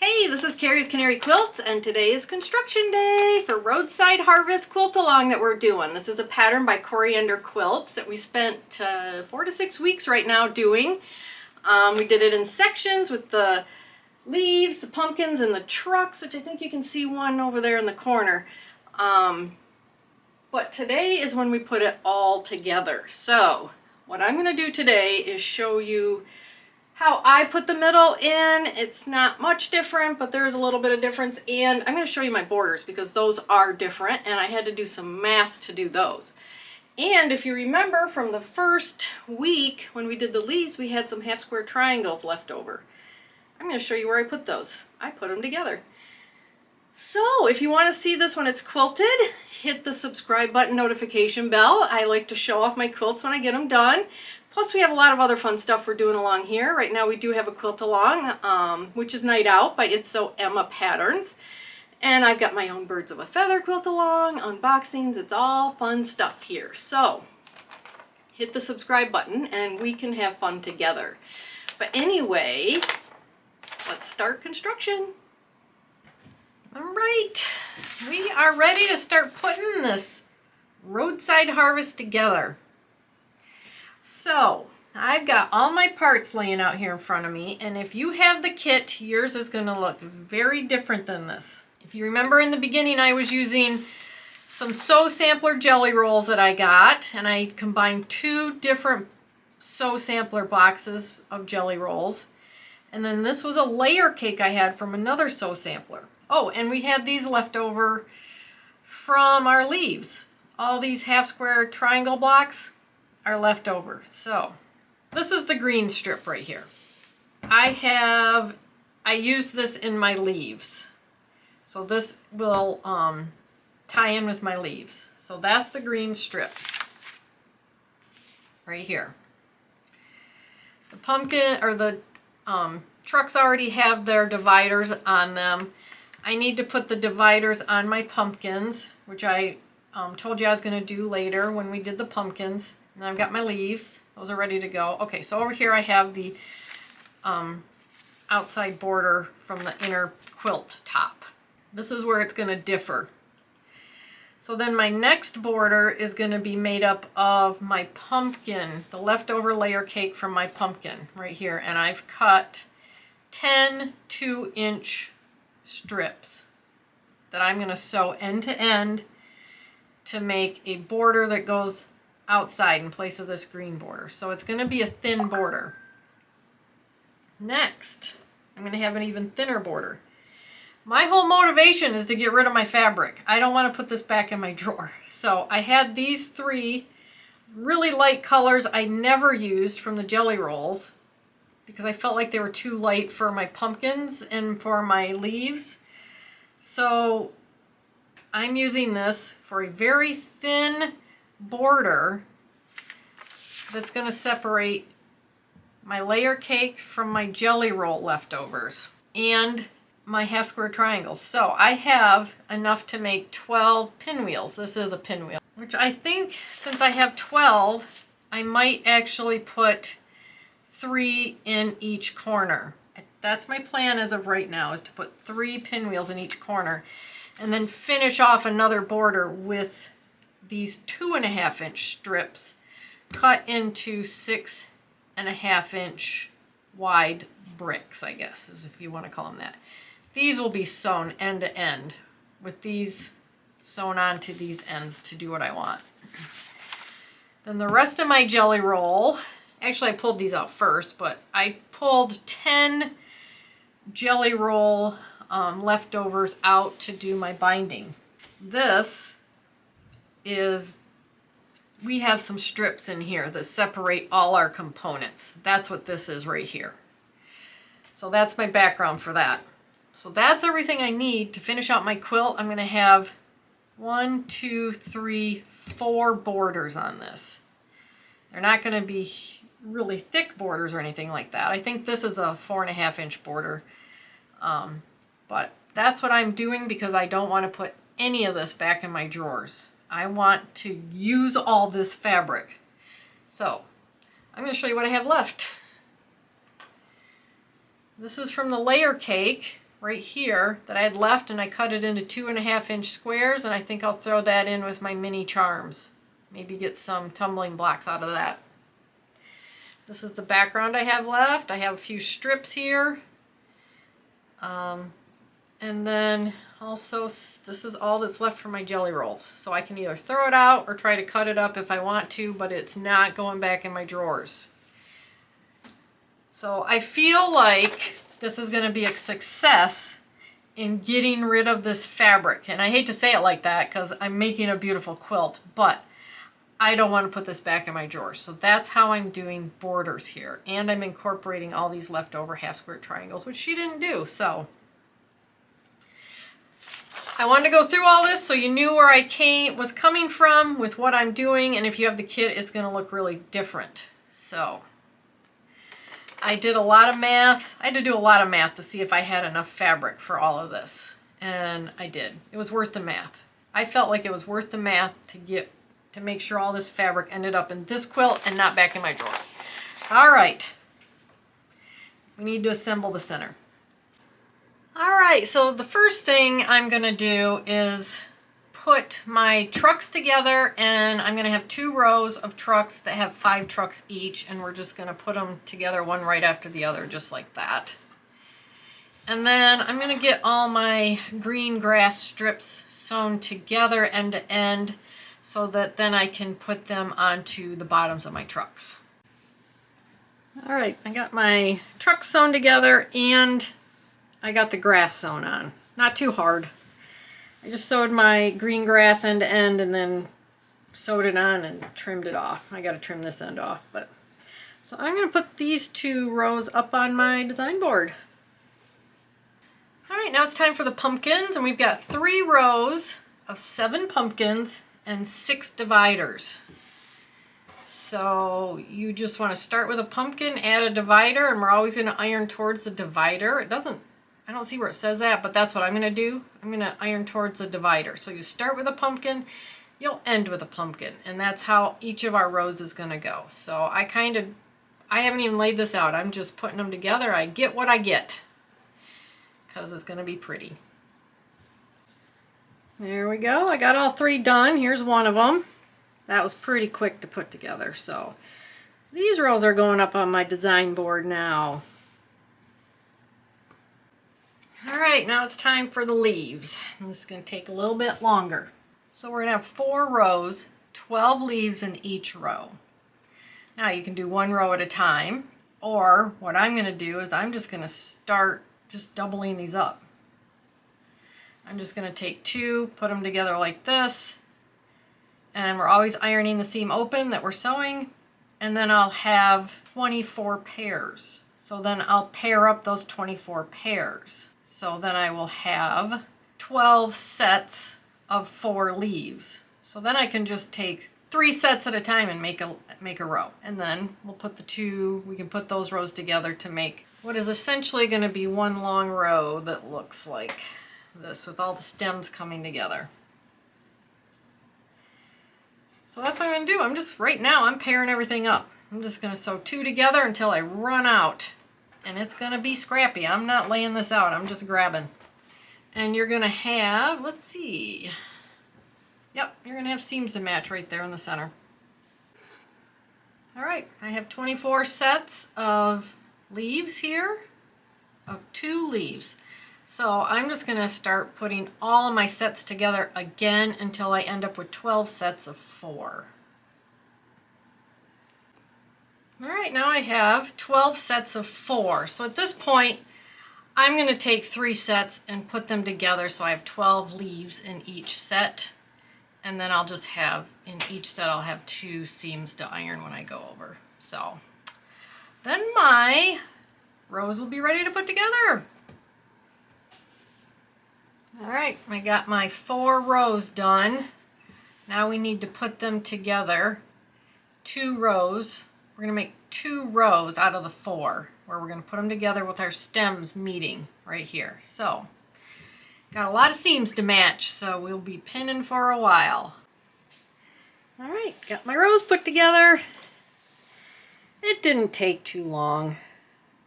Hey, this is Carrie with Canary Quilts, and today is construction day for Roadside Harvest Quilt Along that we're doing. This is a pattern by Coriander Quilts that we spent 4 to 6 weeks right now doing. We did it in sections with the leaves, the pumpkins, and the trucks, which I think you can see one over there in the corner. But today is when we put it all together. So what I'm going to do today is show you how I put the middle in. It's not much different, but there's a little bit of difference. And I'm going to show you my borders because those are different and I had to do some math to do those. And if you remember from the first week when we did the leaves, we had some half square triangles left over. I'm going to show you where I put those. I put them together. So if you want to see this when it's quilted, hit the subscribe button, notification bell. I like to show off my quilts when I get them done. Plus we have a lot of other fun stuff we're doing along here. Right now we do have a quilt along, which is Night Out by It's So Emma Patterns. And I've got my own Birds of a Feather quilt along, unboxings, it's all fun stuff here. So hit the subscribe button and we can have fun together. But anyway, let's start construction. All right, we are ready to start putting this Roadside Harvest together. So I've got all my parts laying out here in front of me, and if you have the kit, yours is going to look very different than this. If you remember in the beginning, I was using some Sew Sampler jelly rolls that I got, and I combined 2 different Sew Sampler boxes of jelly rolls. And then this was a layer cake I had from another Sew Sampler. Oh, and we had these left over from our leaves. All these half square triangle blocks are left over. So this is the green strip right here. I used this in my leaves. So this will tie in with my leaves. So that's the green strip right here. The pumpkin or the trucks already have their dividers on them. I need to put the dividers on my pumpkins, which I told you I was going to do later when we did the pumpkins. And I've got my leaves. Those are ready to go. Okay, so over here I have the outside border from the inner quilt top. This is where it's going to differ. So then my next border is going to be made up of my pumpkin, the leftover layer cake from my pumpkin right here. And I've cut 10 2-inch strips that I'm going to sew end to end to make a border that goes outside in place of this green border. So it's going to be a thin border. Next, I'm going to have an even thinner border. My whole motivation is to get rid of my fabric. I don't want to put this back in my drawer. So I had these 3 really light colors I never used from the jelly rolls because I felt like they were too light for my pumpkins and for my leaves. So I'm using this for a very thin border that's going to separate my layer cake from my jelly roll leftovers and my half square triangles. So I have enough to make 12 pinwheels. This is a pinwheel, which I think since I have 12, I might actually put 3 in each corner. That's my plan as of right now, is to put 3 pinwheels in each corner and then finish off another border with these 2.5-inch strips cut into 6.5-inch wide bricks, I guess, is if you want to call them that. These will be sewn end to end with these sewn onto these ends to do what I want. Then the rest of my jelly roll, actually I pulled these out first, but I pulled 10 jelly roll leftovers out to do my binding. This is, we have some strips in here that separate all our components. That's what this is right here. So that's my background for that. So that's everything I need to finish out my quilt. I'm going to have 1, 2, 3, 4 borders on this. They're not going to be really thick borders or anything like that. I think this is a 4.5-inch border. But that's what I'm doing because I don't want to put any of this back in my drawers. I want to use all this fabric. So I'm going to show you what I have left. This is from the layer cake. right here that I had left, and I cut it into 2.5-inch squares, and I think I'll throw that in with my mini charms. Maybe get some tumbling blocks out of that. This is the background I have left. I have a few strips here. And then also, this is all that's left for my jelly rolls. So I can either throw it out or try to cut it up if I want to, but it's not going back in my drawers. So I feel like this is going to be a success in getting rid of this fabric. And I hate to say it like that because I'm making a beautiful quilt, but I don't want to put this back in my drawers. So that's how I'm doing borders here. And I'm incorporating all these leftover half square triangles, which she didn't do. So I wanted to go through all this so you knew where I was coming from with what I'm doing. And if you have the kit, it's going to look really different. So I did a lot of math. I had to do a lot of math to see if I had enough fabric for all of this. And I did. It was worth the math. I felt like it was worth the math to make sure all this fabric ended up in this quilt and not back in my drawer. All right. We need to assemble the center. All right, so the first thing I'm going to do is put my trucks together, and I'm going to have 2 rows of trucks that have 5 trucks each, and we're just going to put them together one right after the other, just like that. And then I'm going to get all my green grass strips sewn together end to end so that then I can put them onto the bottoms of my trucks. All right, I got my trucks sewn together and I got the grass sewn on. Not too hard. I just sewed my green grass end to end and then sewed it on and trimmed it off. I got to trim this end off, but so I'm going to put these 2 rows up on my design board. All right, now it's time for the pumpkins, and we've got 3 rows of 7 pumpkins and 6 dividers. So you just want to start with a pumpkin, add a divider, and we're always going to iron towards the divider. I don't see where it says that, but that's what I'm going to do. I'm going to iron towards the divider. So you start with a pumpkin, you'll end with a pumpkin, and that's how each of our rows is going to go. So I haven't even laid this out. I'm just putting them together. I get what I get because it's going to be pretty. There we go. I got all 3 done. Here's one of them. That was pretty quick to put together. So these rows are going up on my design board now. All right, now it's time for the leaves. And this is going to take a little bit longer. So we're going to have 4 rows, 12 leaves in each row. Now you can do 1 row at a time, or what I'm going to do is I'm just going to start just doubling these up. I'm just going to take 2, put them together like this, and we're always ironing the seam open that we're sewing, and then I'll have 24 pairs. So then I'll pair up those 24 pairs. So then I will have 12 sets of 4 leaves. So then I can just take 3 sets at a time and make a row. And then we'll put we can put those rows together to make what is essentially going to be one long row that looks like this with all the stems coming together. So that's what I'm going to do. Right now I'm pairing everything up. I'm just going to sew 2 together until I run out. And it's going to be scrappy. I'm not laying this out. I'm just grabbing. And you're going to have, let's see. Yep, you're going to have seams to match right there in the center. All right, I have 24 sets of leaves here, of 2 leaves. So I'm just going to start putting all of my sets together again until I end up with 12 sets of 4. All right, now I have 12 sets of 4. So at this point, I'm going to take 3 sets and put them together so I have 12 leaves in each set. And then I'll just have, in each set, I'll have 2 seams to iron when I go over. So then my rows will be ready to put together. All right, I got my 4 rows done. Now we need to put them together. 2 rows. We're going to make 2 rows out of the 4 where we're going to put them together with our stems meeting right here. So, got a lot of seams to match, so we'll be pinning for a while. All right, got my rows put together. It didn't take too long.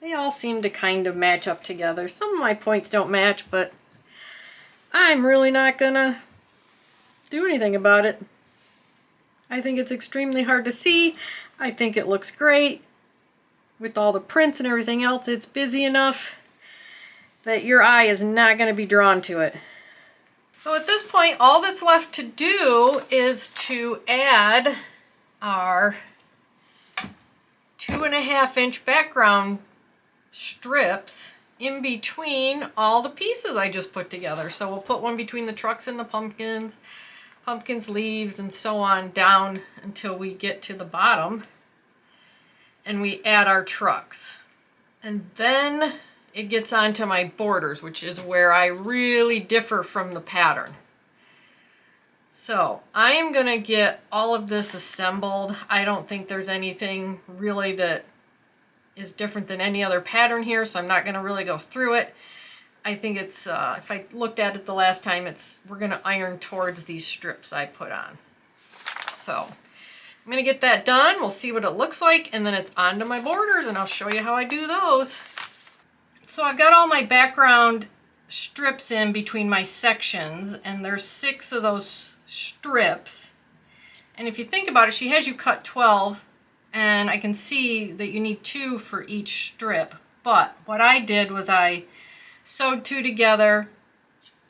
They all seem to kind of match up together. Some of my points don't match, but I'm really not gonna do anything about it. I think it's extremely hard to see. I think it looks great. With all the prints and everything else, it's busy enough that your eye is not going to be drawn to it. So at this point, all that's left to do is to add our 2.5-inch background strips in between all the pieces I just put together. So we'll put one between the trucks and the pumpkins, leaves, and so on down until we get to the bottom and we add our trucks. And then it gets onto my borders, which is where I really differ from the pattern. So I am gonna get all of this assembled. I don't think there's anything really that is different than any other pattern here, so I'm not gonna really go through it. I think it's, if I looked at it the last time, we're gonna iron towards these strips I put on. So I'm gonna get that done, we'll see what it looks like, and then it's onto my borders and I'll show you how I do those. So I've got all my background strips in between my sections, and there's 6 of those strips. And if you think about it, she has you cut 12, and I can see that you need 2 for each strip. But what I did was I sewed 2 together,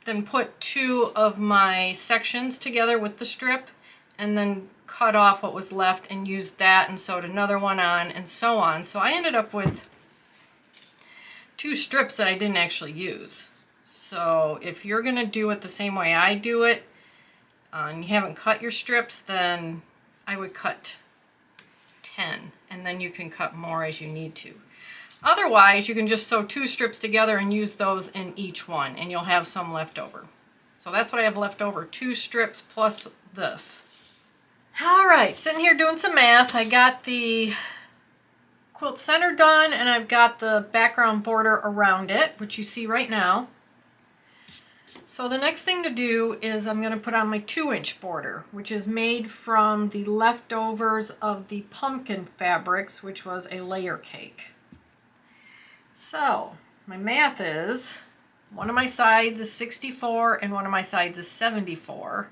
then put 2 of my sections together with the strip, and then cut off what was left and used that and sewed another one on, and so on. So I ended up with 2 strips that I didn't actually use. So if you're gonna do it the same way I do it, and you haven't cut your strips, then I would cut 10, and then you can cut more as you need to. Otherwise, you can just sew 2 strips together and use those in each one, and you'll have some left over. So that's what I have left over, 2 strips plus this. All right, sitting here doing some math. I got the quilt center done, and I've got the background border around it, which you see right now. So the next thing to do is I'm going to put on my 2-inch border, which is made from the leftovers of the pumpkin fabrics, which was a layer cake. So my math is, one of my sides is 64 and one of my sides is 74.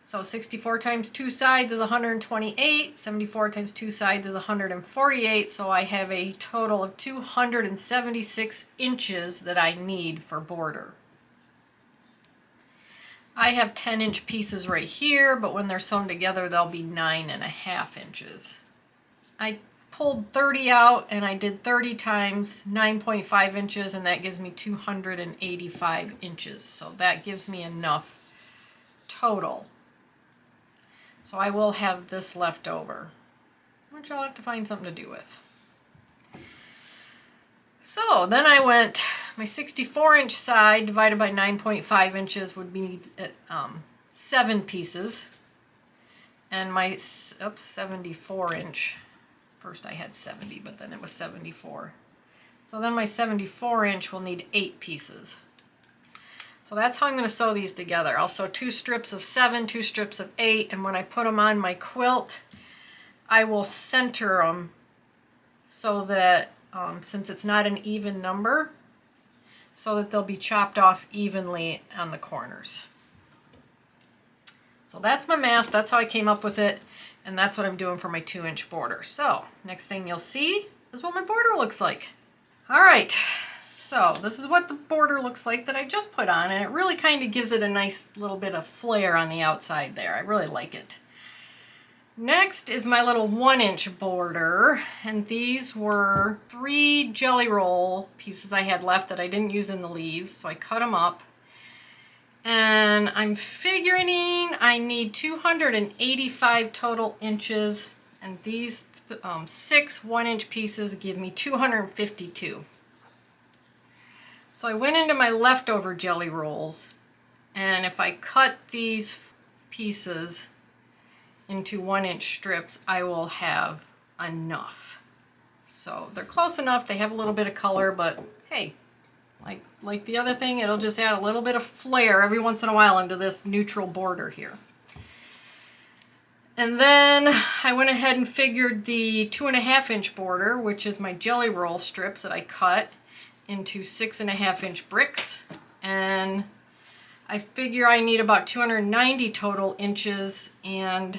So 64 times 2 sides is 128, 74 times 2 sides is 148, so I have a total of 276 inches that I need for border. I have 10-inch pieces right here, but when they're sewn together they'll be 9.5 inches. I pulled 30 out and I did 30 times 9.5 inches, and that gives me 285 inches. So that gives me enough total. So I will have this left over, which I'll have to find something to do with. So then I went, my 64-inch side divided by 9.5 inches would be 7 pieces. And my 74-inch, first I had 70, but then it was 74. So then my 74-inch will need 8 pieces. So that's how I'm going to sew these together. I'll sew 2 strips of 7, 2 strips of 8, and when I put them on my quilt, I will center them so that, since it's not an even number, so that they'll be chopped off evenly on the corners. So that's my math, that's how I came up with it, and that's what I'm doing for my 2-inch border. So next thing you'll see is what my border looks like. All right. So this is what the border looks like that I just put on, and it really kind of gives it a nice little bit of flair on the outside there. I really like it. Next is my little 1-inch border, and these were 3 jelly roll pieces I had left that I didn't use in the leaves, so I cut them up. And I'm figuring I need 285 total inches, and these 6 1-inch pieces give me 252. So I went into my leftover jelly rolls, and if I cut these pieces into 1-inch strips, I will have enough. So they're close enough, they have a little bit of color, but hey, like the other thing, it'll just add a little bit of flair every once in a while into this neutral border here. And then I went ahead and figured the 2.5-inch border, which is my jelly roll strips that I cut into 6.5-inch bricks. And I figure I need about 290 total inches, and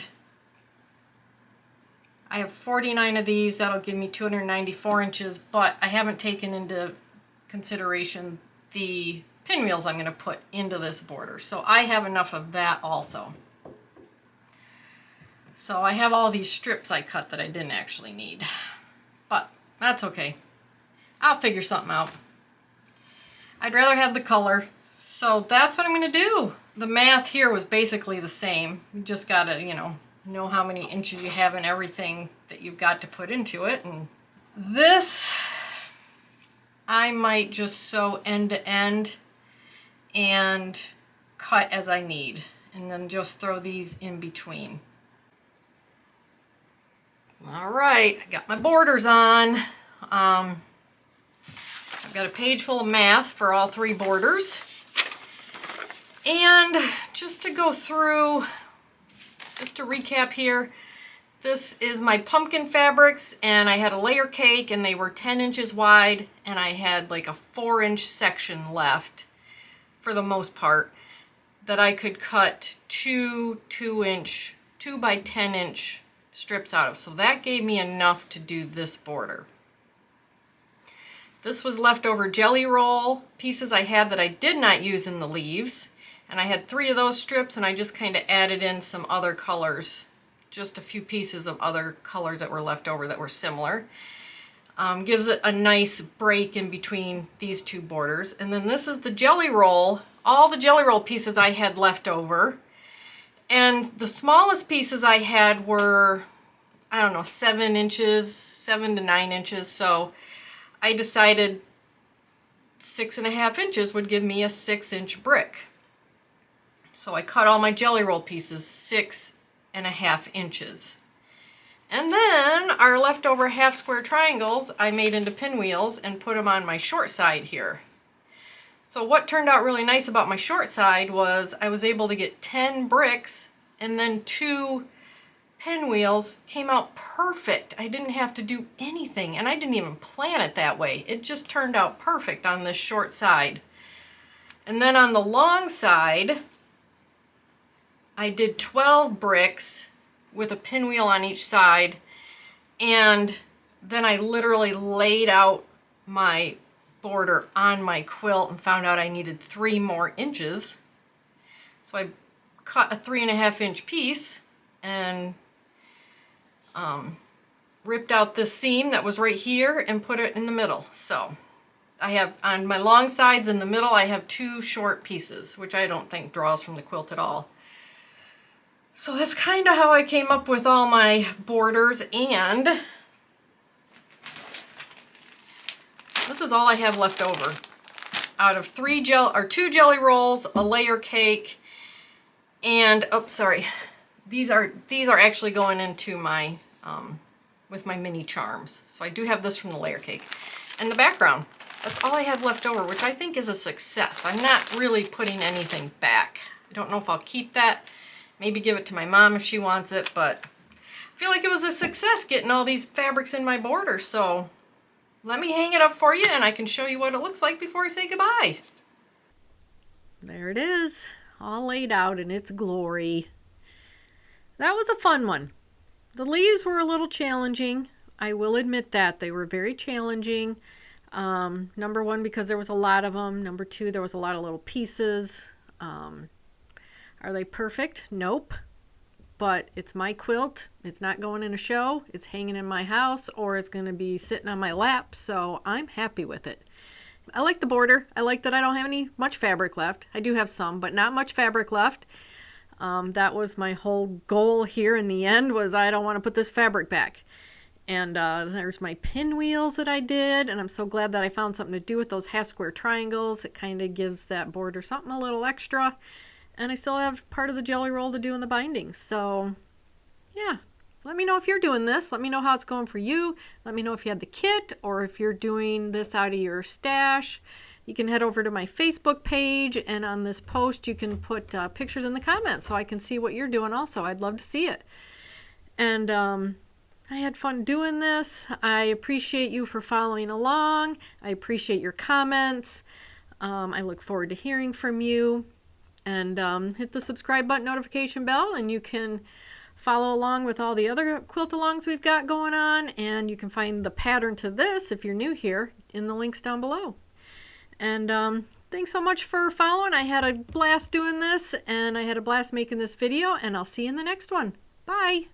I have 49 of these. That'll give me 294 inches, but I haven't taken into consideration the pinwheels I'm going to put into this border. So I have enough of that also. So I have all these strips I cut that I didn't actually need, but that's okay. I'll figure something out. I'd rather have the color, so that's what I'm going to do. The math here was basically the same. You just got to, know how many inches you have and everything that you've got to put into it. And this, I might just sew end to end and cut as I need, and then just throw these in between. All right, I got my borders on. I've got a page full of math for all 3 borders. And just to go through, just to recap here, this is my pumpkin fabrics, and I had a layer cake, and they were 10 inches wide, and I had like a 4-inch section left for the most part that I could cut 2 by 10-inch strips out of. So that gave me enough to do this border. This was leftover jelly roll pieces I had that I did not use in the leaves, and I had 3 of those strips, and I just kind of added in some other colors, just a few pieces of other colors that were left over that were similar. Gives it a nice break in between these 2 borders. And then this is the jelly roll, all the jelly roll pieces I had left over. And the smallest pieces I had were, I don't know, 7 to 9 inches. So I decided 6.5 inches would give me a 6-inch brick. So I cut all my jelly roll pieces 6.5 inches. And then our leftover half square triangles I made into pinwheels and put them on my short side here. So what turned out really nice about my short side was I was able to get 10 bricks, and then 2 pinwheels came out perfect. I didn't have to do anything, and I didn't even plan it that way. It just turned out perfect on this short side. And then on the long side, I did 12 bricks with a pinwheel on each side, and then I literally laid out my border on my quilt and found out I needed 3 more inches. So I cut a 3.5-inch piece and ripped out this seam that was right here and put it in the middle. So I have on my long sides in the middle, I have 2 short pieces, which I don't think draws from the quilt at all. So that's kind of how I came up with all my borders, and this is all I have left over out of 2 jelly rolls, a layer cake, and these are actually going into my with my mini charms. So I do have this from the layer cake. And the background, that's all I have left over, which I think is a success. I'm not really putting anything back. I don't know if I'll keep that. Maybe give it to my mom if she wants it, but I feel like it was a success getting all these fabrics in my border. So let me hang it up for you, and I can show you what it looks like before I say goodbye. There it is, all laid out in its glory. That was a fun one. The leaves were a little challenging. I will admit that. They were very challenging. Number 1, because there was a lot of them. Number 2, there was a lot of little pieces. Are they perfect? Nope. But it's my quilt. It's not going in a show. It's hanging in my house, or it's going to be sitting on my lap, so I'm happy with it. I like the border. I like that I don't have much fabric left. I do have some, but not much fabric left. That was my whole goal here in the end, was I don't want to put this fabric back. And there's my pinwheels that I did, and I'm so glad that I found something to do with those half square triangles. It kind of gives that border something a little extra. And I still have part of the jelly roll to do in the binding. So, yeah. Let me know if you're doing this. Let me know how it's going for you. Let me know if you had the kit or if you're doing this out of your stash. You can head over to my Facebook page, and on this post you can put pictures in the comments so I can see what you're doing also. I'd love to see it. And I had fun doing this. I appreciate you for following along. I appreciate your comments. I look forward to hearing from you. And hit the subscribe button, notification bell, and you can follow along with all the other quilt alongs we've got going on. And you can find the pattern to this, if you're new here, in the links down below. And thanks so much for following. I had a blast doing this, and I had a blast making this video, and I'll see you in the next one. Bye!